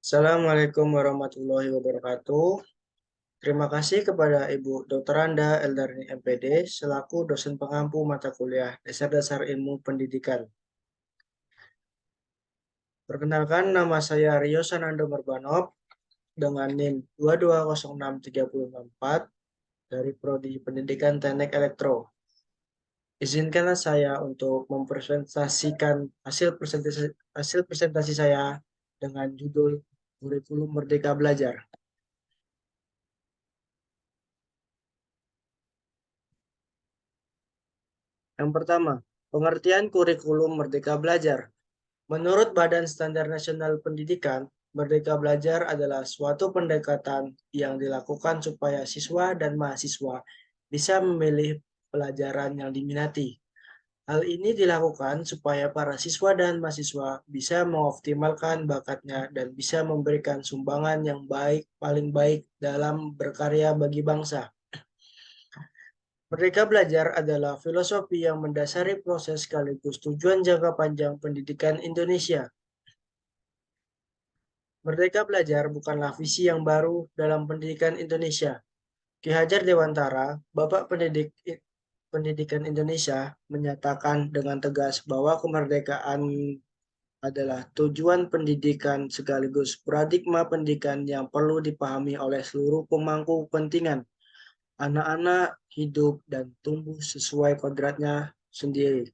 Assalamualaikum warahmatullahi wabarakatuh. Terima kasih kepada Ibu Dr. Anda Eldarni MPD selaku dosen pengampu mata kuliah Dasar-Dasar Ilmu Pendidikan. Perkenalkan, nama saya Rio Sanando Merbanov dengan NIM 2206344 dari Prodi Pendidikan Teknik Elektro. Izinkanlah saya untuk mempresentasikan hasil presentasi saya dengan judul Kurikulum Merdeka Belajar. Yang pertama, pengertian kurikulum Merdeka Belajar. Menurut Badan Standar Nasional Pendidikan, Merdeka Belajar adalah suatu pendekatan yang dilakukan supaya siswa dan mahasiswa bisa memilih pelajaran yang diminati. Hal ini dilakukan supaya para siswa dan mahasiswa bisa mengoptimalkan bakatnya dan bisa memberikan sumbangan yang paling baik dalam berkarya bagi bangsa. Merdeka Belajar adalah filosofi yang mendasari proses sekaligus tujuan jangka panjang pendidikan Indonesia. Merdeka Belajar bukanlah visi yang baru dalam pendidikan Indonesia. Ki Hajar Dewantara, Bapak Pendidikan Indonesia, menyatakan dengan tegas bahwa kemerdekaan adalah tujuan pendidikan sekaligus paradigma pendidikan yang perlu dipahami oleh seluruh pemangku kepentingan. Anak-anak hidup dan tumbuh sesuai kodratnya sendiri.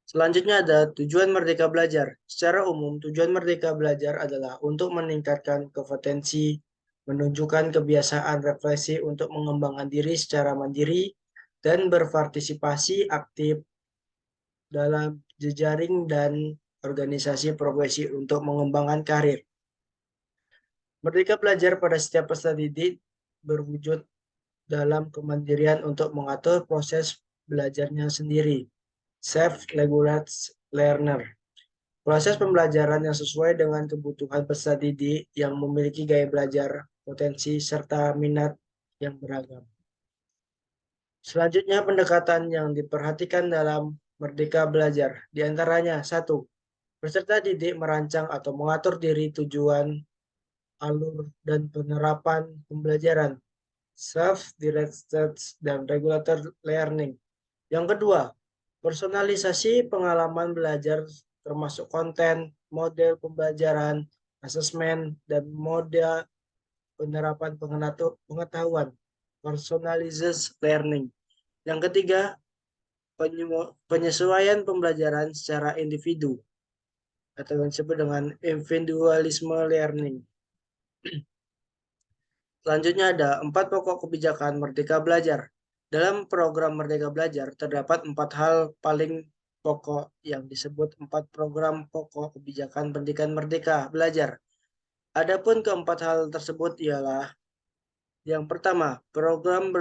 Selanjutnya ada tujuan Merdeka Belajar. Secara umum, tujuan Merdeka Belajar adalah untuk meningkatkan kompetensi, menunjukkan kebiasaan refleksi untuk mengembangkan diri secara mandiri, dan berpartisipasi aktif dalam jejaring dan organisasi profesi untuk mengembangkan karir. Merdeka Belajar pada setiap peserta didik berwujud dalam kemandirian untuk mengatur proses belajarnya sendiri. Self-regulated learner. Proses pembelajaran yang sesuai dengan kebutuhan peserta didik yang memiliki gaya belajar, potensi, serta minat yang beragam. Selanjutnya, pendekatan yang diperhatikan dalam Merdeka Belajar. Di antaranya, 1. Peserta didik merancang atau mengatur diri tujuan, alur, dan penerapan pembelajaran. Self-directed dan regulated learning. Yang kedua, personalisasi pengalaman belajar termasuk konten, model pembelajaran, asesmen, dan model penerapan pengetahuan. Personalized learning. Yang ketiga, penyesuaian pembelajaran secara individu atau yang disebut dengan individualisme learning. Selanjutnya ada 4 pokok kebijakan Merdeka Belajar. Dalam program Merdeka Belajar terdapat 4 hal paling pokok yang disebut 4 program pokok kebijakan pendidikan Merdeka Belajar. Adapun keempat hal tersebut ialah yang pertama, program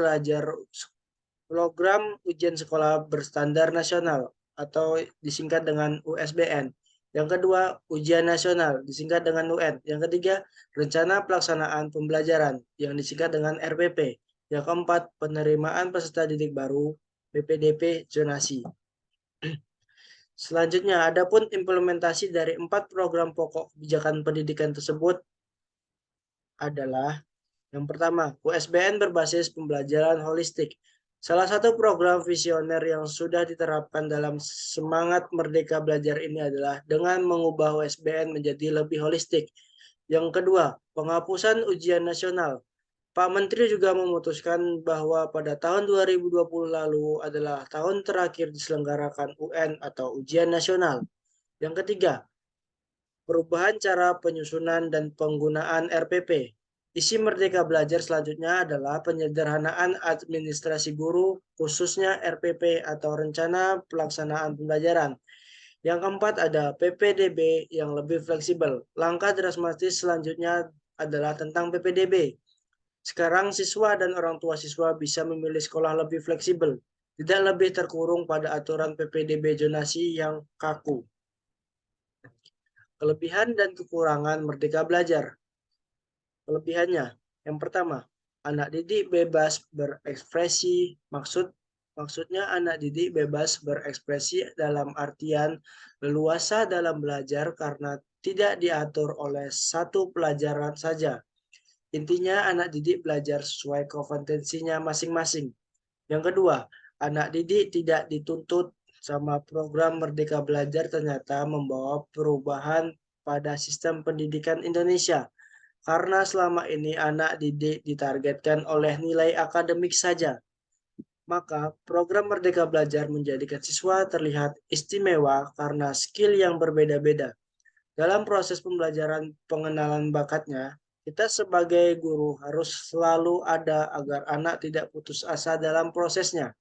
ujian sekolah berstandar nasional atau disingkat dengan USBN. Yang kedua, ujian nasional disingkat dengan UN. Yang ketiga, rencana pelaksanaan pembelajaran yang disingkat dengan RPP. Yang keempat, penerimaan peserta didik baru PPDB zonasi. Selanjutnya, adapun implementasi dari 4 program pokok kebijakan pendidikan tersebut adalah yang pertama, USBN berbasis pembelajaran holistik. Salah satu program visioner yang sudah diterapkan dalam semangat Merdeka Belajar ini adalah dengan mengubah USBN menjadi lebih holistik. Yang kedua, penghapusan ujian nasional. Pak Menteri juga memutuskan bahwa pada tahun 2020 lalu adalah tahun terakhir diselenggarakan UN atau ujian nasional. Yang ketiga, perubahan cara penyusunan dan penggunaan RPP. Isi Merdeka Belajar selanjutnya adalah penyederhanaan administrasi guru, khususnya RPP atau Rencana Pelaksanaan Pembelajaran. Yang keempat ada PPDB yang lebih fleksibel. Langkah drastis selanjutnya adalah tentang PPDB. Sekarang siswa dan orang tua siswa bisa memilih sekolah lebih fleksibel, tidak lebih terkurung pada aturan PPDB zonasi yang kaku. Kelebihan dan kekurangan Merdeka Belajar. Kelebihannya, yang pertama, anak didik bebas berekspresi, Maksudnya anak didik bebas berekspresi dalam artian leluasa dalam belajar karena tidak diatur oleh satu pelajaran saja. Intinya anak didik belajar sesuai kompetensinya masing-masing. Yang kedua, anak didik tidak dituntut sama program Merdeka Belajar ternyata membawa perubahan pada sistem pendidikan Indonesia. Karena selama ini anak didik ditargetkan oleh nilai akademik saja. Maka program Merdeka Belajar menjadikan siswa terlihat istimewa karena skill yang berbeda-beda. Dalam proses pembelajaran pengenalan bakatnya, kita sebagai guru harus selalu ada agar anak tidak putus asa dalam prosesnya.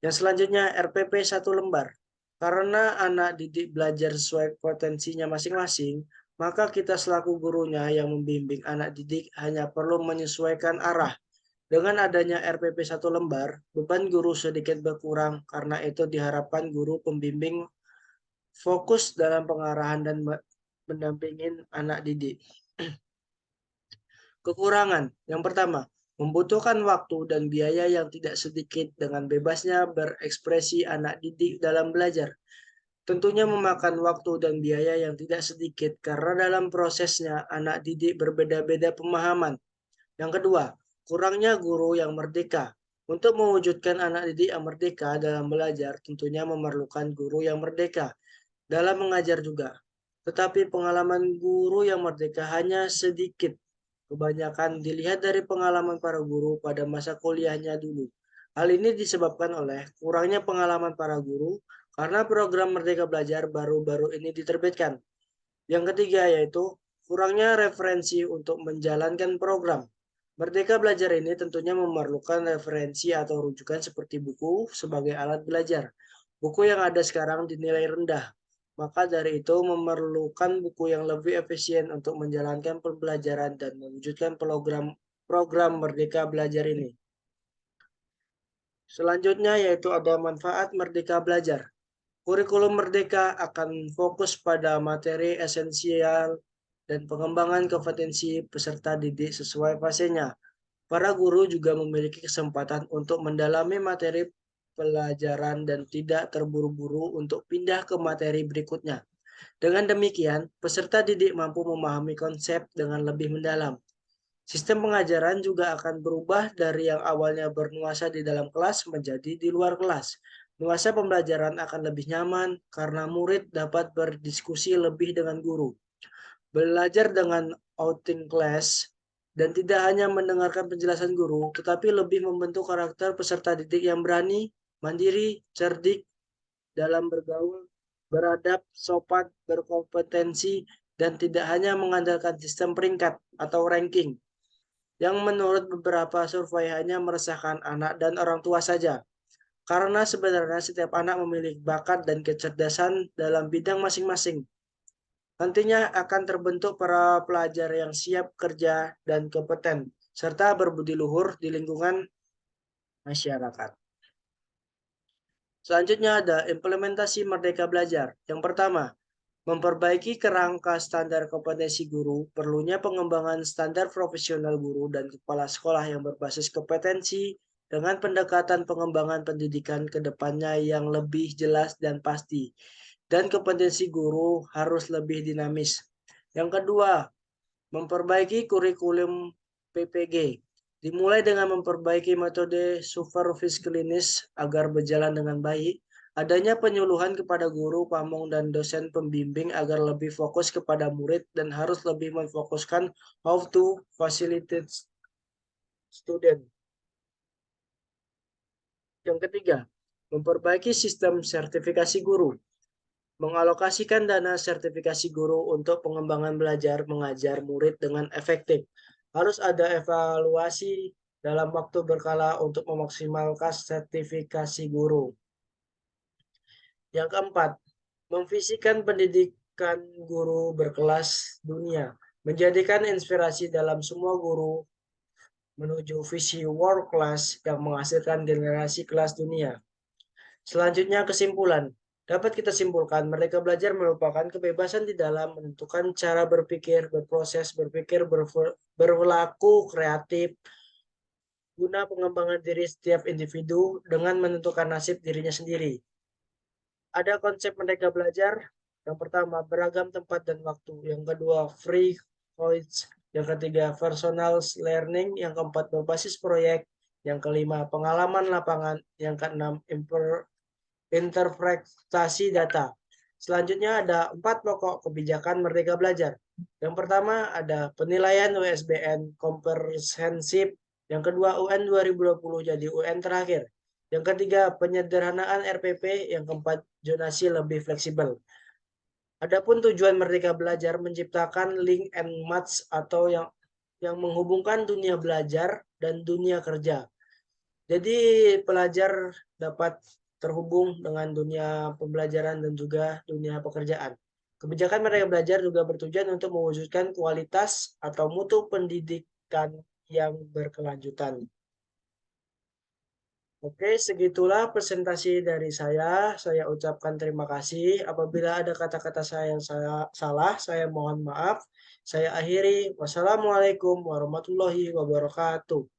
Yang selanjutnya RPP 1 lembar. Karena anak didik belajar sesuai potensinya masing-masing, maka kita selaku gurunya yang membimbing anak didik hanya perlu menyesuaikan arah. Dengan adanya RPP 1 lembar, beban guru sedikit berkurang karena itu diharapkan guru pembimbing fokus dalam pengarahan dan mendampingin anak didik. Kekurangan. Yang pertama, membutuhkan waktu dan biaya yang tidak sedikit dengan bebasnya berekspresi anak didik dalam belajar. Tentunya memakan waktu dan biaya yang tidak sedikit karena dalam prosesnya anak didik berbeda-beda pemahaman. Yang kedua, kurangnya guru yang merdeka. Untuk mewujudkan anak didik yang merdeka dalam belajar, tentunya memerlukan guru yang merdeka dalam mengajar juga. Tetapi pengalaman guru yang merdeka hanya sedikit. Kebanyakan dilihat dari pengalaman para guru pada masa kuliahnya dulu. Hal ini disebabkan oleh kurangnya pengalaman para guru karena program Merdeka Belajar baru-baru ini diterbitkan. Yang ketiga yaitu kurangnya referensi untuk menjalankan program. Merdeka Belajar ini tentunya memerlukan referensi atau rujukan seperti buku sebagai alat belajar. Buku yang ada sekarang dinilai rendah, maka dari itu memerlukan buku yang lebih efisien untuk menjalankan pembelajaran dan mewujudkan program Merdeka Belajar ini. Selanjutnya yaitu ada manfaat Merdeka Belajar. Kurikulum Merdeka akan fokus pada materi esensial dan pengembangan kompetensi peserta didik sesuai fasenya. Para guru juga memiliki kesempatan untuk mendalami materi pelajaran dan tidak terburu-buru untuk pindah ke materi berikutnya. Dengan demikian, peserta didik mampu memahami konsep dengan lebih mendalam. Sistem pengajaran juga akan berubah dari yang awalnya bernuansa di dalam kelas menjadi di luar kelas. Nuansa pembelajaran akan lebih nyaman karena murid dapat berdiskusi lebih dengan guru. Belajar dengan outing class dan tidak hanya mendengarkan penjelasan guru, tetapi lebih membentuk karakter peserta didik yang berani, mandiri, cerdik dalam bergaul, beradab, sopan, berkompetensi, dan tidak hanya mengandalkan sistem peringkat atau ranking, yang menurut beberapa survei hanya meresahkan anak dan orang tua saja. Karena sebenarnya setiap anak memiliki bakat dan kecerdasan dalam bidang masing-masing. Nantinya akan terbentuk para pelajar yang siap kerja dan kompeten, serta berbudi luhur di lingkungan masyarakat. Selanjutnya ada implementasi Merdeka Belajar. Yang pertama, memperbaiki kerangka standar kompetensi guru, perlunya pengembangan standar profesional guru dan kepala sekolah yang berbasis kompetensi dengan pendekatan pengembangan pendidikan ke depannya yang lebih jelas dan pasti. Dan kompetensi guru harus lebih dinamis. Yang kedua, memperbaiki kurikulum PPG. Dimulai dengan memperbaiki metode supervisi klinis agar berjalan dengan baik. Adanya penyuluhan kepada guru, pamong, dan dosen pembimbing agar lebih fokus kepada murid dan harus lebih memfokuskan how to facilitate student. Yang ketiga, memperbaiki sistem sertifikasi guru. Mengalokasikan dana sertifikasi guru untuk pengembangan belajar mengajar murid dengan efektif. Harus ada evaluasi dalam waktu berkala untuk memaksimalkan sertifikasi guru. Yang keempat, memvisikan pendidikan guru berkelas dunia. Menjadikan inspirasi dalam semua guru menuju visi world class yang menghasilkan generasi kelas dunia. Selanjutnya kesimpulan. Dapat kita simpulkan, Merdeka Belajar merupakan kebebasan di dalam menentukan cara berpikir, berproses, berpikir, berlaku kreatif, guna pengembangan diri setiap individu dengan menentukan nasib dirinya sendiri. Ada konsep Merdeka Belajar. Yang pertama, beragam tempat dan waktu. Yang kedua, free choice. Yang ketiga, personal learning. Yang keempat, berbasis proyek. Yang kelima, pengalaman lapangan. Yang keenam, interpretasi data. Selanjutnya ada 4 pokok kebijakan Merdeka Belajar. Yang pertama ada penilaian USBN komprehensif. Yang kedua UN 2020 jadi UN terakhir. Yang ketiga penyederhanaan RPP. Yang keempat zonasi lebih fleksibel. Adapun tujuan Merdeka Belajar menciptakan link and match atau yang menghubungkan dunia belajar dan dunia kerja. Jadi pelajar dapat terhubung dengan dunia pembelajaran dan juga dunia pekerjaan. Kebijakan Merdeka Belajar juga bertujuan untuk mewujudkan kualitas atau mutu pendidikan yang berkelanjutan. Oke, segitulah presentasi dari saya. Saya ucapkan terima kasih. Apabila ada kata-kata saya yang salah, saya mohon maaf. Saya akhiri. Wassalamualaikum warahmatullahi wabarakatuh.